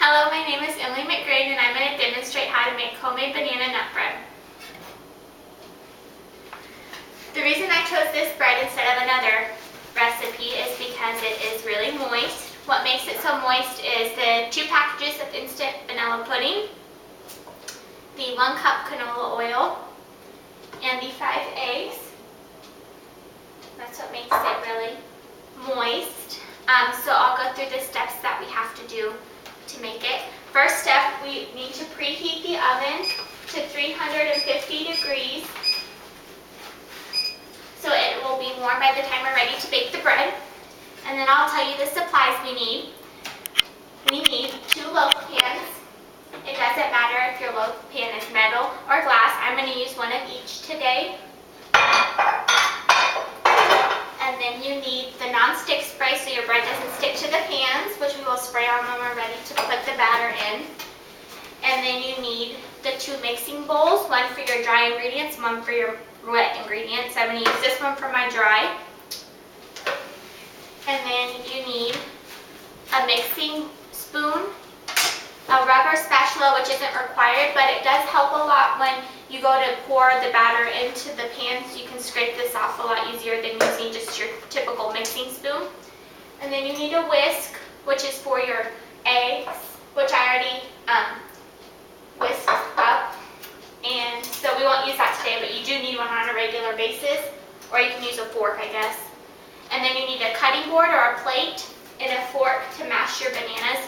Hello, my name is Emily McGrane and I'm going to demonstrate how to make homemade banana nut bread. The reason I chose this bread instead of another recipe is because it is really moist. What makes it so moist is the 2 packages of instant vanilla pudding, the 1 cup canola oil, and the 5 eggs. That's what makes it really moist. So I'll go through the steps that we have to do to make it. First step, we need to preheat the oven to 350 degrees so it will be warm by the time we're ready to bake the bread. And then I'll tell you the supplies we need. We need 2 loaf pans. It doesn't matter if your loaf pan is metal or glass. I'm going to use one of each today. And then you need the non-stick spray so your bread doesn't stick to the pans, which we will spray on when we're ready to put the batter in. And then you need the 2 mixing bowls, one for your dry ingredients, one for your wet ingredients. I'm going to use this one for my dry. And then you need a mixing spoon, a rubber spatula, which isn't required, but it does help a lot when you go to pour the batter into the pan, so you can scrape this off a lot easier than using just your typical mixing spoon. And then you need a whisk, which is for your eggs, which I already whisked up. And so we won't use that today, but you do need one on a regular basis, or you can use a fork, I guess. And then you need a cutting board or a plate and a fork to mash your bananas,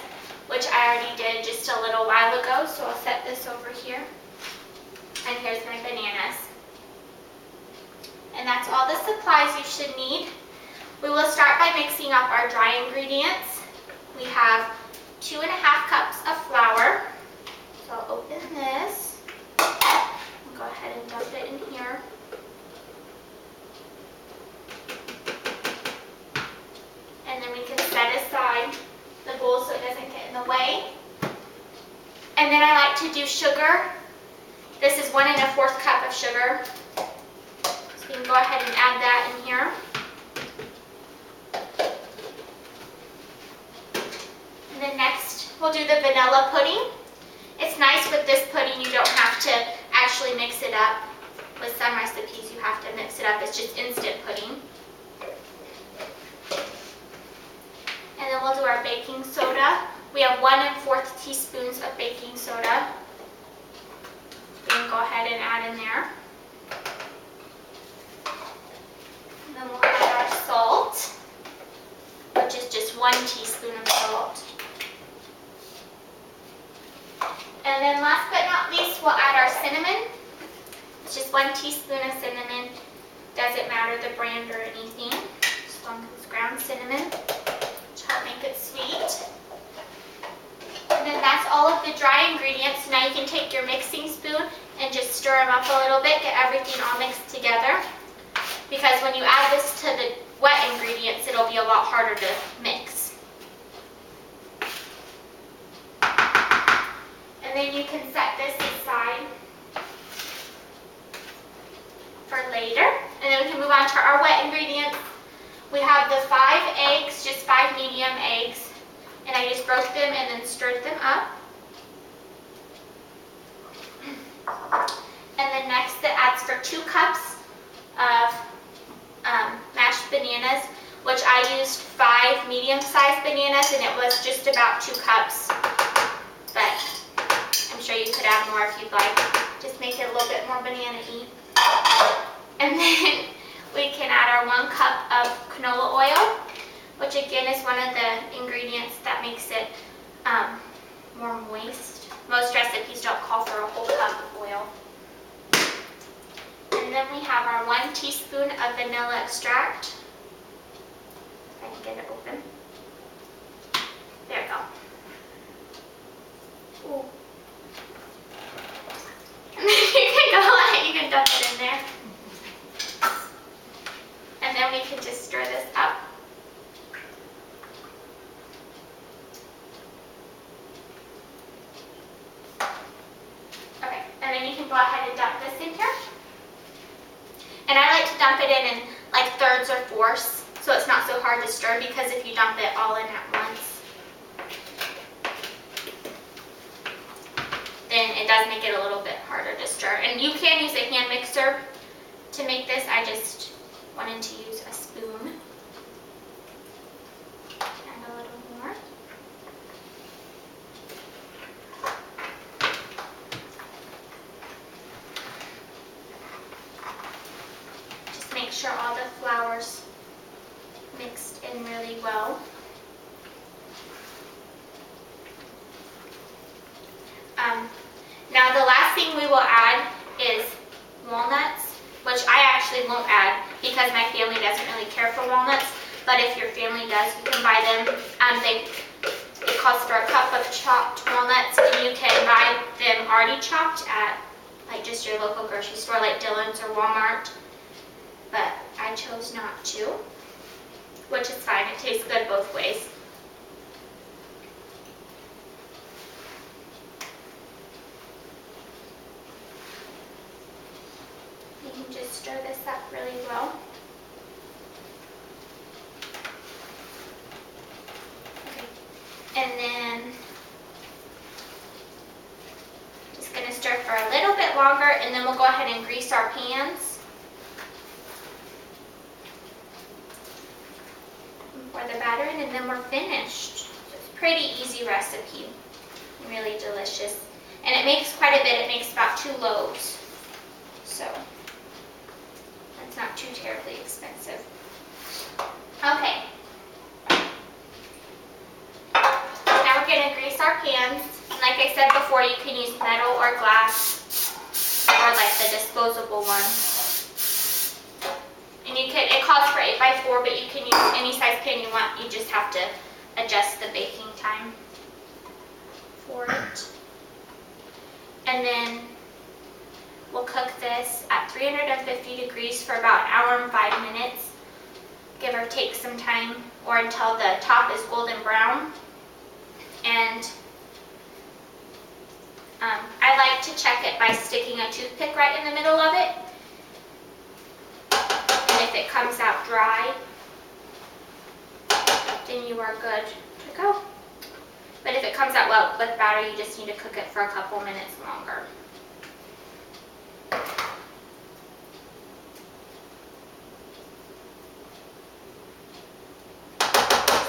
which I already did just a little while ago, so I'll set this over here. And here's my bananas. And that's all the supplies you should need. We will start by mixing up our dry ingredients. We have 2.5 cups of flour. So I'll open this. Go ahead and dump it in here. And then we can set aside the bowl so it doesn't get in the way. And then I like to do sugar. This is 1 1/4 cup of sugar. So you can go ahead and add that in here. And then next we'll do the vanilla pudding. It's nice with this pudding you don't have to actually mix it up. With some recipes you have to mix it up. It's just instant pudding. And then we'll do our baking soda. We have 1 1/4 teaspoons of baking soda. You can go ahead and add in there. And then we'll add our salt, which is just 1 teaspoon of salt. And then last but not least, we'll add our cinnamon. It's just 1 teaspoon of cinnamon. Doesn't matter the brand or anything, as long as it's ground cinnamon. Make it sweet. And then that's all of the dry ingredients. Now you can take your mixing spoon and just stir them up a little bit, get everything all mixed together. Because when you add this to the wet ingredients, it'll be a lot harder to mix. And then you can set this aside for later. And then we can move on to our wet ingredients. We have the 5 eggs, just 5 medium eggs, and I just broke them and then stirred them up. And then next it adds for 2 cups of mashed bananas, which I used 5 medium-sized bananas, and it was just about 2 cups. But I'm sure you could add more if you'd like. Just make it a little bit more banana-y. And then we can add our 1 cup of canola oil, which again is one of the ingredients that makes it more moist. Most recipes don't call for a whole cup of oil. And then we have our 1 teaspoon of vanilla extract. If I can get it open. There we go. Ooh. And then you can go ahead, you can dump it in there. And then we can just stir this up. Okay, and then you can go ahead and dump this in here. And I like to dump it in like thirds or fourths, so it's not so hard to stir, because if you dump it all in at once, mixer. And you can use a hand mixer to make this. I just wanted to use a spoon. Add a little more. Just make sure all the flour's mixed in really well. Now the last thing we will add is walnuts, which I actually won't add because my family doesn't really care for walnuts, but if your family does, you can buy them. It calls for a cup of chopped walnuts, and you can buy them already chopped at like just your local grocery store like Dillon's or Walmart, but I chose not to, which is fine. It tastes good both ways. You can just stir this up really well. Okay. And then just going to stir for a little bit longer, and then we'll go ahead and grease our pans. And pour the batter in, and then we're finished. So it's a pretty easy recipe, really delicious. And it makes quite a bit. It makes about 2 loaves. So it's not too terribly expensive. Okay. Now we're going to grease our pans. Like I said before, you can use metal or glass, or like the disposable one. And you can, it calls for 8x4, but you can use any size pan you want. You just have to adjust the baking time for it. And then we'll cook this at 350 degrees for about an hour and 5 minutes, give or take some time, or until the top is golden brown. And I like to check it by sticking a toothpick right in the middle of it. And if it comes out dry, then you are good to go. But if it comes out well with batter, you just need to cook it for a couple minutes longer.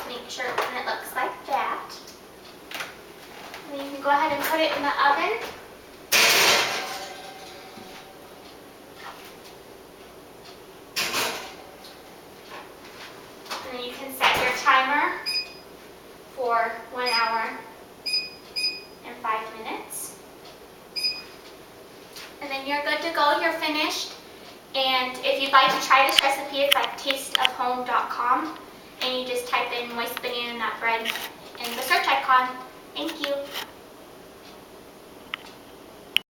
Make sure and it looks like that. And then you can go ahead and put it in the oven. And then you can set your timer for 1 hour and 5 minutes. And then you're good to go, you're finished. And if you'd like to try this recipe, it's like tasteofhome.com. And you just type in moist banana nut bread in the search icon. Thank you.